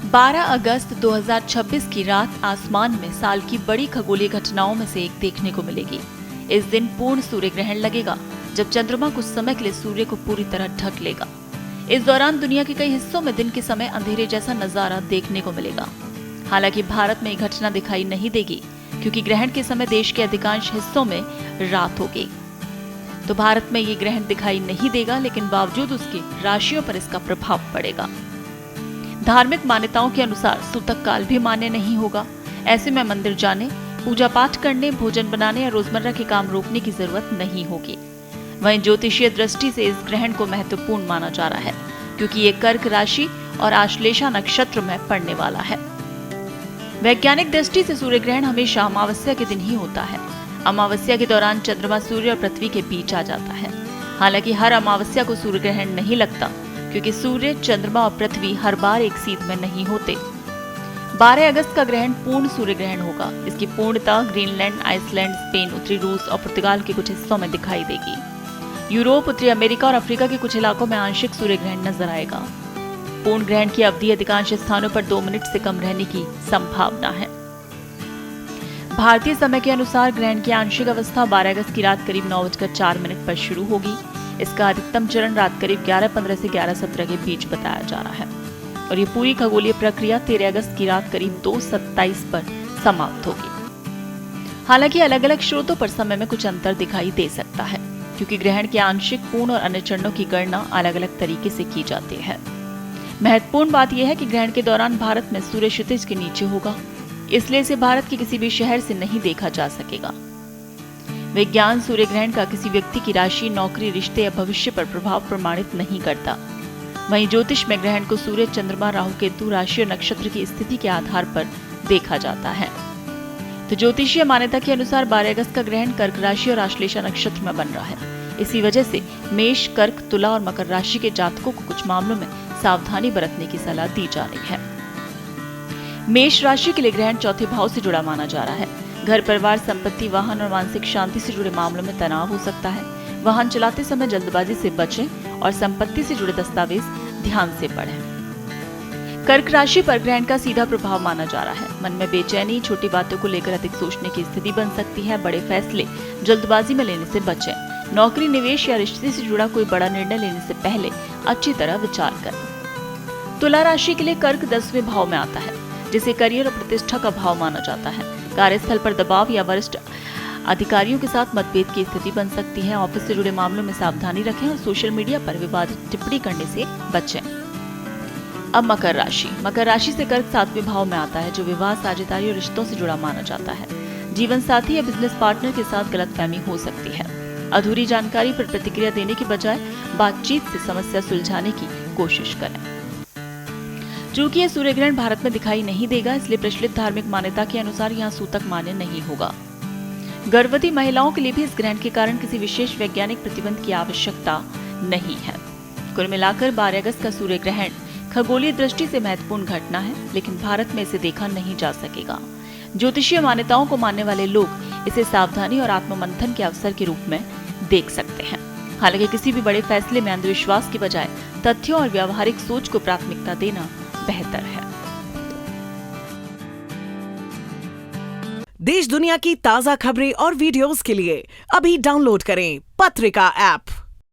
12 अगस्त 2026 की रात आसमान में साल की बड़ी खगोलीय घटनाओं में से एक देखने को मिलेगी। इस दिन पूर्ण सूर्य ग्रहण लगेगा, जब चंद्रमा कुछ समय के लिए सूर्य को पूरी तरह ढक लेगा। इस दौरान दुनिया के कई हिस्सों में दिन के समय अंधेरे जैसा नजारा देखने को मिलेगा। हालांकि भारत में ये घटना दिखाई नहीं देगी, क्योंकि ग्रहण के समय देश के अधिकांश हिस्सों में रात होगी। तो भारत में ये ग्रहण दिखाई नहीं देगा, लेकिन बावजूद उसकी राशियों पर इसका प्रभाव पड़ेगा। धार्मिक मान्यताओं के अनुसार सूतक काल भी मान्य नहीं होगा। ऐसे में मंदिर जाने, पूजा पाठ करने, भोजन बनाने या रोजमर्रा के काम रोकने की जरूरत नहीं होगी। वहीं ज्योतिषीय दृष्टि से इस ग्रहण को महत्वपूर्ण माना जा रहा है, क्योंकि ये कर्क राशि और आश्लेषा नक्षत्र में पड़ने वाला है। वैज्ञानिक दृष्टि से सूर्य ग्रहण हमेशा अमावस्या के दिन ही होता है। अमावस्या के दौरान चंद्रमा सूर्य और पृथ्वी के बीच आ जाता है। हालांकि हर अमावस्या को सूर्य ग्रहण नहीं लगता, क्योंकि सूर्य, चंद्रमा और पृथ्वी हर बार एक सीध में नहीं होते। 12 अगस्त का ग्रहण पूर्ण सूर्य ग्रहण होगा। इसकी पूर्णता ग्रीनलैंड, आइसलैंड, स्पेन, उत्तरी रूस और पुर्तगाल के कुछ हिस्सों में दिखाई देगी। यूरोप, उत्तरी अमेरिका और अफ्रीका के कुछ इलाकों में आंशिक सूर्य ग्रहण नजर आएगा। पूर्ण ग्रहण की अवधि अधिकांश स्थानों पर 2 मिनट से कम रहने की संभावना है। भारतीय समय के अनुसार ग्रहण की आंशिक अवस्था 12 अगस्त की रात करीब 9:04 पर शुरू होगी। इसका अधिकतम चरण रात करीब 11:15 से 11:17 के बीच बताया जा रहा है और ये पूरी खगोलीय प्रक्रिया 13 अगस्त की रात करीब 2:27 पर समाप्त होगी। हालांकि अलग अलग स्रोतों पर समय में कुछ अंतर दिखाई दे सकता है, क्योंकि ग्रहण के आंशिक, पूर्ण और अन्य चरणों की गणना अलग अलग तरीके से की जाती है। महत्वपूर्ण बात यह है कि ग्रहण के दौरान भारत में सूर्य क्षितिज के नीचे होगा, इसलिए इसे भारत के किसी भी शहर से नहीं देखा जा सकेगा। विज्ञान सूर्य ग्रहण का किसी व्यक्ति की राशि, नौकरी, रिश्ते या भविष्य पर प्रभाव प्रमाणित नहीं करता। वहीं ज्योतिष में ग्रहण को सूर्य, चंद्रमा, राहु, केतु, राशि और नक्षत्र की स्थिति के आधार पर देखा जाता है। तो ज्योतिषीय मान्यता के अनुसार 12 अगस्त का ग्रहण कर्क राशि और आश्लेषा नक्षत्र में बन रहा है। इसी वजह से मेष, कर्क, तुला और मकर राशि के जातकों को कुछ मामलों में सावधानी बरतने की सलाह दी जा रही है। मेष राशि के लिए ग्रहण चौथे भाव से जुड़ा माना जा रहा है। घर, परिवार, संपत्ति, वाहन और मानसिक शांति से जुड़े मामलों में तनाव हो सकता है। वाहन चलाते समय जल्दबाजी से बचें और संपत्ति से जुड़े दस्तावेज ध्यान से पढ़ें। कर्क राशि पर ग्रहण का सीधा प्रभाव माना जा रहा है। मन में बेचैनी, छोटी बातों को लेकर अधिक सोचने की स्थिति बन सकती है। बड़े फैसले जल्दबाजी में लेने से बचें। नौकरी, निवेश या रिश्ते से जुड़ा कोई बड़ा निर्णय लेने से पहले अच्छी तरह विचार करें। तुला राशि के लिए कर्क 10वें भाव में आता है, जिसे करियर और प्रतिष्ठा का भाव माना जाता है। कार्यस्थल पर दबाव या वरिष्ठ अधिकारियों के साथ मतभेद की स्थिति बन सकती है। ऑफिस से जुड़े मामलों में सावधानी रखें और सोशल मीडिया पर विवादित टिप्पणी करने से बचें। अब मकर राशि से कर्क 7वें भाव में आता है, जो विवाह, साझेदारी और रिश्तों से जुड़ा माना जाता है। जीवन साथी या बिजनेस पार्टनर के साथ गलतफहमी हो सकती है। अधूरी जानकारी पर प्रतिक्रिया देने की बजाय बातचीत से समस्या सुलझाने की कोशिश करें। चूंकि यह सूर्य ग्रहण भारत में दिखाई नहीं देगा, इसलिए प्रचलित धार्मिक मान्यता के अनुसार यहाँ सूतक मान्य नहीं होगा। गर्भवती महिलाओं के लिए भी इस ग्रहण के कारण किसी विशेष वैज्ञानिक प्रतिबंध की आवश्यकता नहीं है। कुल मिलाकर 12 अगस्त का सूर्य ग्रहण खगोलीय दृष्टि से महत्वपूर्ण घटना है, लेकिन भारत में इसे देखा नहीं जा सकेगा। ज्योतिषीय मान्यताओं को मानने वाले लोग इसे सावधानी और आत्ममंथन के अवसर के रूप में देख सकते हैं। हालांकि किसी भी बड़े फैसले में अंधविश्वास की बजाय तथ्यों और व्यावहारिक सोच को प्राथमिकता देना बेहतर है। देश दुनिया की ताजा खबरें और वीडियोस के लिए अभी डाउनलोड करें पत्रिका ऐप।